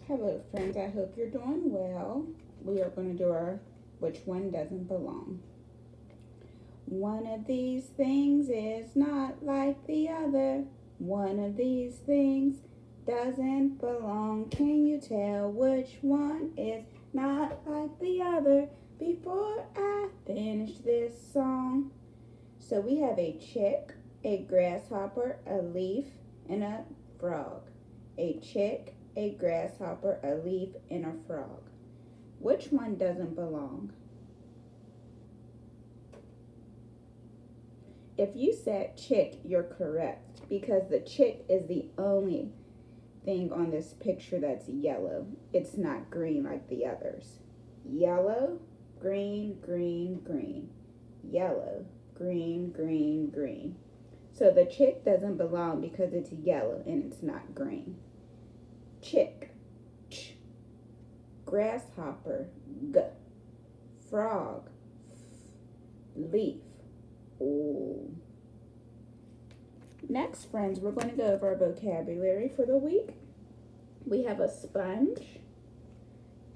Hello friends, I hope you're doing well. We are going to do our which one doesn't belong. One of these things is not like the other. One of these things doesn't belong. Can you tell which one is not like the other before I finish this song? So we have a chick, a grasshopper, a leaf, and a frog. A chick, a grasshopper, a leaf, and a frog. Which one doesn't belong? If you said chick, you're correct because the chick is the only thing on this picture that's yellow. It's not green like the others. Yellow, green, green, green. Yellow, green, green, green. So the chick doesn't belong because it's yellow and it's not green. Chick, ch. Grasshopper, g. Frog, f. Leaf, o. Next, friends, we're going to go over our vocabulary for the week. We have a sponge,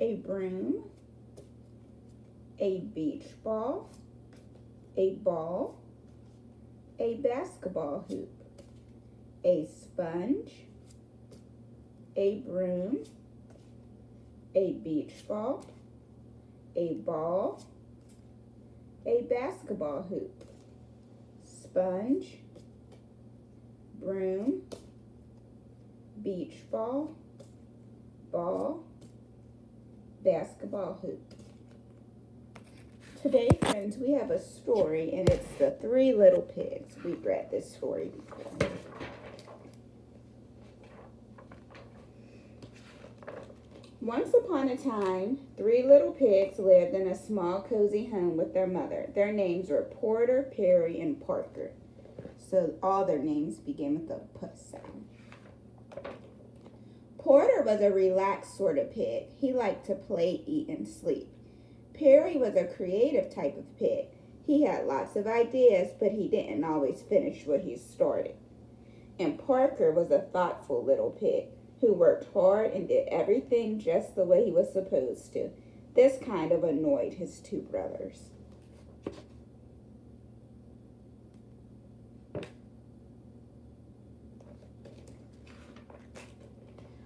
a broom, a beach ball, a ball, a basketball hoop, a sponge, a broom, a beach ball, a ball, a basketball hoop, sponge, broom, beach ball, basketball hoop. Today, friends, we have a story, and it's The Three Little Pigs. We've read this story before. Once upon a time, three little pigs lived in a small, cozy home with their mother. Their names were Porter, Perry, and Parker. So all their names begin with the P sound. Porter was a relaxed sort of pig. He liked to play, eat, and sleep. Perry was a creative type of pig. He had lots of ideas, but he didn't always finish what he started. And Parker was a thoughtful little pig who worked hard and did everything just the way he was supposed to. This kind of annoyed his two brothers.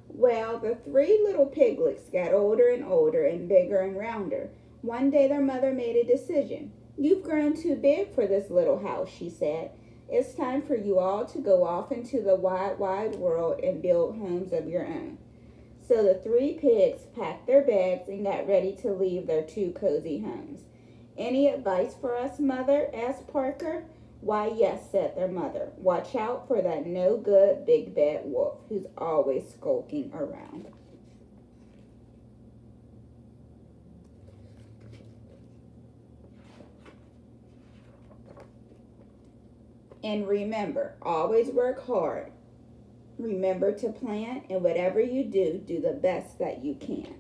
Well, the three little piglets got older and older and bigger and rounder. One day their mother made a decision. "You've grown too big for this little house," she said. "It's time for you all to go off into the wide, wide world and build homes of your own." So the three pigs packed their bags and got ready to leave their two cozy homes. "Any advice for us, Mother?" asked Parker. "Why, yes," said their mother. "Watch out for that no-good big bad wolf who's always skulking around." And remember, always work hard. Remember to plan, and whatever you do, do the best that you can.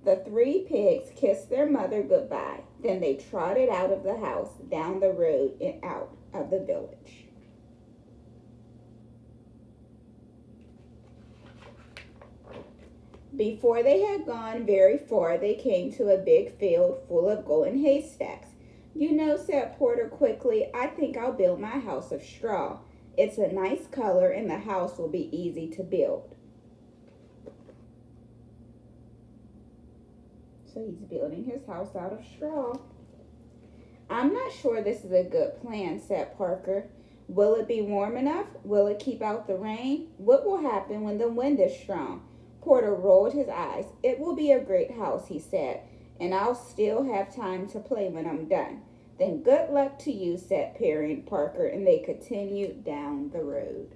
The three pigs kissed their mother goodbye. Then they trotted out of the house, down the road, and out of the village. Before they had gone very far, they came to a big field full of golden haystacks. "You know," said Porter quickly, "I think I'll build my house of straw. It's a nice color and the house will be easy to build." So he's building his house out of straw. "I'm not sure this is a good plan," said Parker. "Will it be warm enough? Will it keep out the rain? What will happen when the wind is strong?" Porter rolled his eyes. "It will be a great house," he said, "and I'll still have time to play when I'm done." "Then good luck to you," said Perry and Parker, and they continued down the road.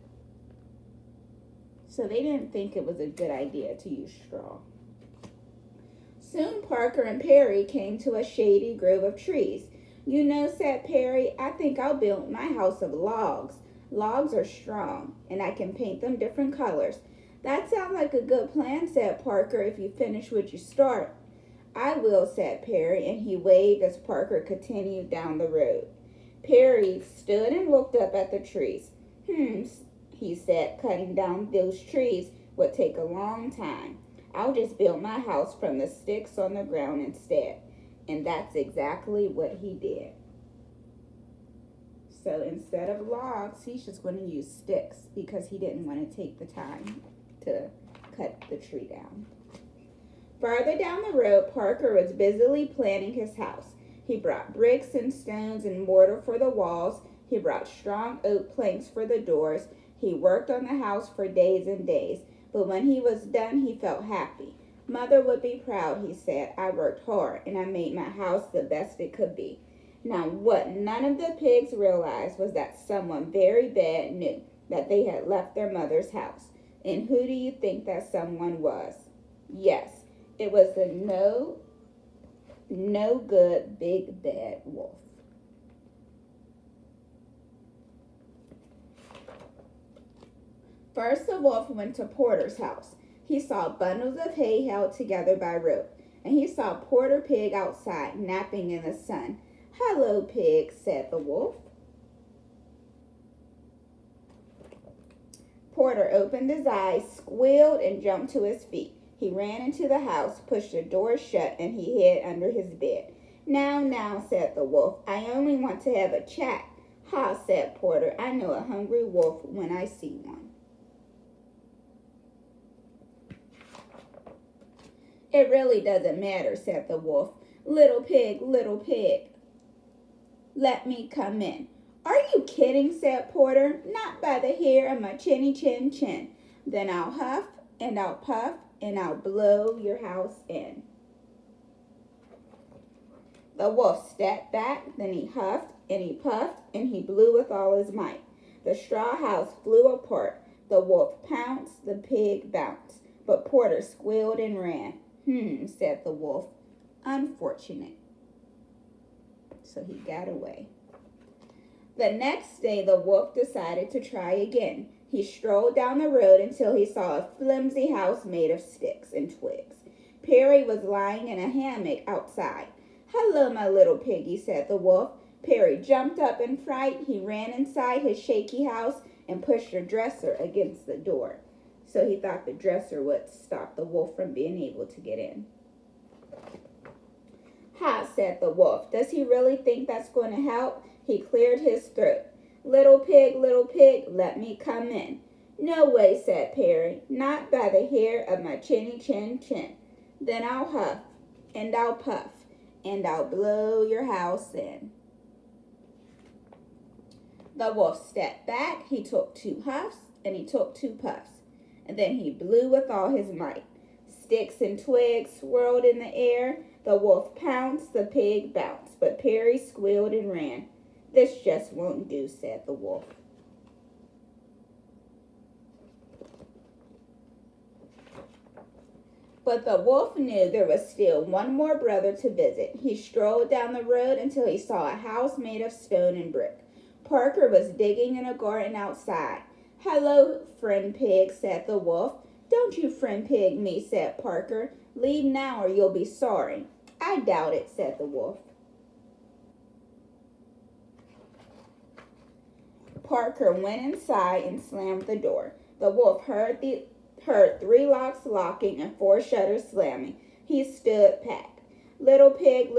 So they didn't think it was a good idea to use straw. Soon Parker and Perry came to a shady grove of trees. "You know," said Perry, "I think I'll build my house of logs. Logs are strong, and I can paint them different colors." "That sounds like a good plan," said Parker, "if you finish what you start." "I will," said Perry, and he waved as Parker continued down the road. Perry stood and looked up at the trees. Hmm, he said, cutting down those trees would take a long time. I'll just build my house from the sticks on the ground instead. And that's exactly what he did. So instead of logs, he's just going to use sticks because he didn't want to take the time to cut the tree down. Farther down the road, Parker was busily planning his house. He brought bricks and stones and mortar for the walls. He brought strong oak planks for the doors. He worked on the house for days and days. But when he was done, he felt happy. Mother would be proud, he said. I worked hard and I made my house the best it could be. Now, what none of the pigs realized was that someone very bad knew that they had left their mother's house. And who do you think that someone was? Yes, it was the no good big bad wolf. First, the wolf went to Porter's house. He saw bundles of hay held together by rope, and he saw Porter Pig outside napping in the sun. Hello, Pig, said the wolf. Porter opened his eyes, squealed, and jumped to his feet. He ran into the house, pushed the door shut, and he hid under his bed. Now, said the wolf, I only want to have a chat. Ha, said Porter, I know a hungry wolf when I see one. It really doesn't matter, said the wolf. Little pig, let me come in. Are you kidding, said Porter. Not by the hair of my chinny chin chin. Then I'll huff and I'll puff and I'll blow your house in. The wolf stepped back, then he huffed and he puffed and he blew with all his might. The straw house flew apart. The wolf pounced, the pig bounced, but Porter squealed and ran. Said the wolf. Unfortunate. So he got away. The next day, the wolf decided to try again. He strolled down the road until he saw a flimsy house made of sticks and twigs. Perry was lying in a hammock outside. Hello, my little piggy, said the wolf. Perry jumped up in fright. He ran inside his shaky house and pushed a dresser against the door. So he thought the dresser would stop the wolf from being able to get in. Ha, said the wolf. Does he really think that's going to help? He cleared his throat. Little pig, let me come in. No way, said Perry. Not by the hair of my chinny chin chin. Then I'll huff and I'll puff and I'll blow your house in. The wolf stepped back. He took 2 huffs and he took 2 puffs. And then he blew with all his might. Sticks and twigs swirled in the air. The wolf pounced, the pig bounced, but Perry squealed and ran. This just won't do, said the wolf. But the wolf knew there was still one more brother to visit. He strolled down the road until he saw a house made of stone and brick. Parker was digging in a garden outside. Hello, friend pig, said the wolf. Don't you friend pig me, said Parker. Leave now or you'll be sorry. I doubt it, said the wolf. Parker went inside and slammed the door. The wolf heard 3 locks locking and 4 shutters slamming. He stood pat. Little pig,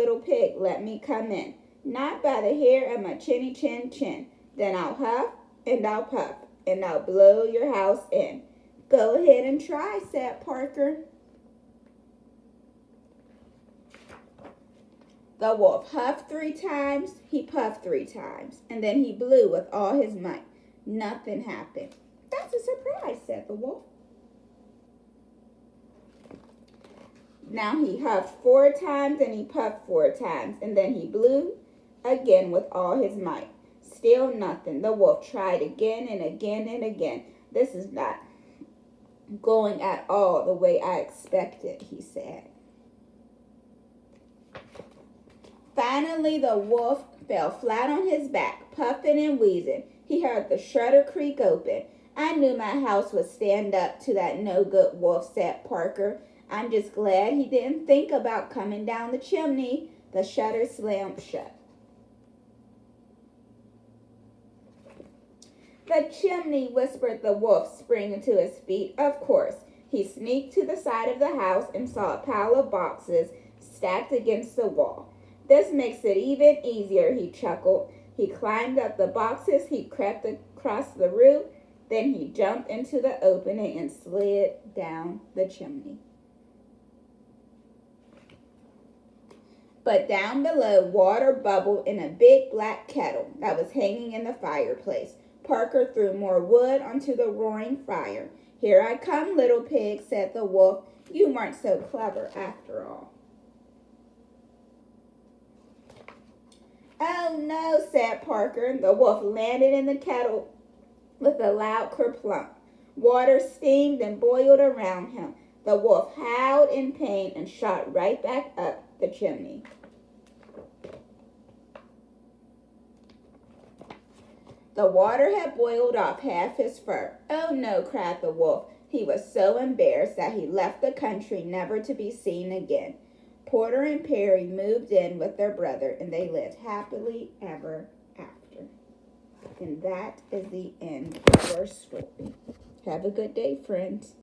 let me come in. Not by the hair of my chinny chin chin. Then I'll huff and I'll puff and I'll blow your house in. Go ahead and try, said Parker. The wolf huffed 3 times, he puffed 3 times, and then he blew with all his might. Nothing happened. That's a surprise, said the wolf. Now he huffed 4 times and he puffed 4 times, and then he blew again with all his might. Still nothing. The wolf tried again and again and again. This is not going at all the way I expected, he said. Finally, the wolf fell flat on his back, puffing and wheezing. He heard the shutter creak open. I knew my house would stand up to that no-good wolf, said Parker. I'm just glad he didn't think about coming down the chimney. The shutter slammed shut. "The chimney," whispered the wolf, springing to his feet. Of course. He sneaked to the side of the house and saw a pile of boxes stacked against the wall. "This makes it even easier," he chuckled. He climbed up the boxes, he crept across the roof, then he jumped into the opening and slid down the chimney. But down below, water bubbled in a big black kettle that was hanging in the fireplace. Parker threw more wood onto the roaring fire. "Here I come, little pig," said the wolf. "You weren't so clever after all." "Oh no," said Parker. The wolf landed in the kettle with a loud kerplunk. Water steamed and boiled around him. The wolf howled in pain and shot right back up the chimney. The water had boiled off half his fur. "Oh no," cried the wolf. He was so embarrassed that he left the country, never to be seen again. Porter and Perry moved in with their brother, and they lived happily ever after. And that is the end of our story. Have a good day, friends.